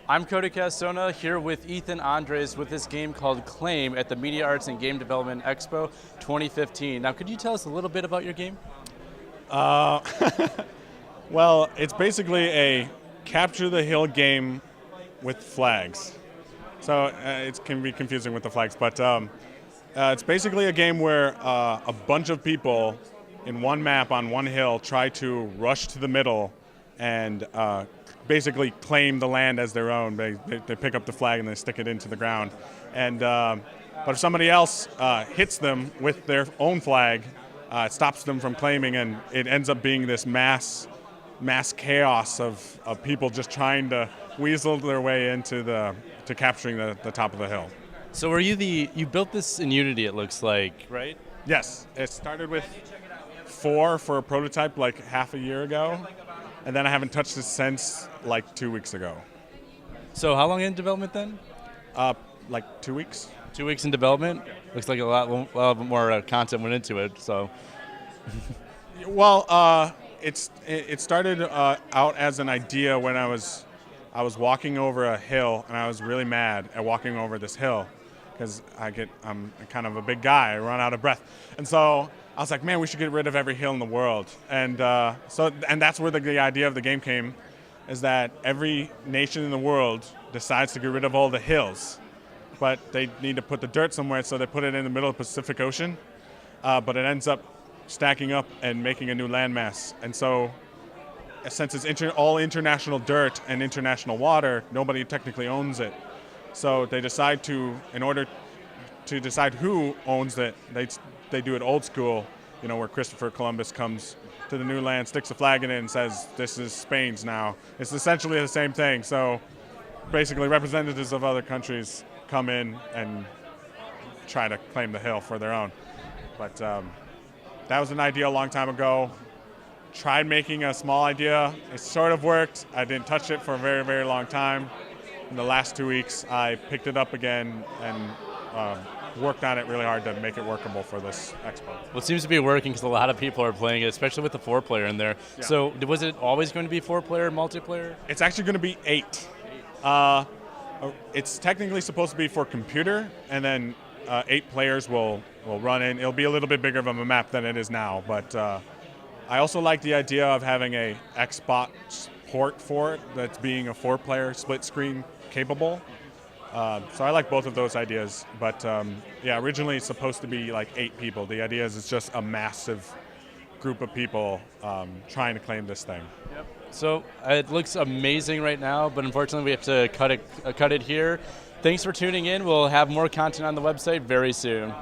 I'm Cody Castona here with Ethan Andres with this game called Claim at the Media Arts and Game Development Expo 2015. Now, could you tell us a little bit about your game? Uh, well, it's basically a capture the hill game with flags. So it can be confusing with the flags, but it's basically a game where a bunch of people in one map on one hill try to rush to the middle and basically claim the land as their own. They pick up the flag and they stick it into the ground. And but if somebody else hits them with their own flag, it stops them from claiming, and it ends up being this mass chaos of people just trying to weasel their way into capturing the top of the hill. So you built this in Unity, it looks like, right? Yes, it started with 4 for a prototype like half a year ago, and then I haven't touched it since like 2 weeks ago. So how long in development then? Like 2 weeks. 2 weeks in development? Looks like a lot more content went into it, so. Well, it started out as an idea when I was walking over a hill, and I was really mad at walking over this hill because I'm kind of a big guy. I run out of breath, and so I was like, man, we should get rid of every hill in the world. And that's where the idea of the game came, is that every nation in the world decides to get rid of all the hills, but they need to put the dirt somewhere, so they put it in the middle of the Pacific Ocean, but it ends up stacking up and making a new landmass. And so since it's all international dirt and international water, nobody technically owns it. So they decide in order to decide who owns it, they do it old school, where Christopher Columbus comes to the new land, sticks a flag in it, and says, this is Spain's now. It's essentially the same thing. So basically representatives of other countries come in and try to claim the hill for their own. But that was an idea a long time ago. Tried making a small idea. It sort of worked. I didn't touch it for a very, very long time. In the last 2 weeks, I picked it up again and worked on it really hard to make it workable for this expo. Well, it seems to be working because a lot of people are playing it, especially with the 4-player in there. Yeah. So was it always going to be 4-player multiplayer? It's actually going to be 8. It's technically supposed to be for computer, and then 8 players will run in. It'll be a little bit bigger of a map than it is now, but I also like the idea of having a Xbox port for it that's being a 4-player split screen capable. So I like both of those ideas, but originally it's supposed to be like 8 people. The idea is it's just a massive group of people trying to claim this thing. Yep. So it looks amazing right now, but unfortunately we have to cut it here. Thanks for tuning in. We'll have more content on the website very soon.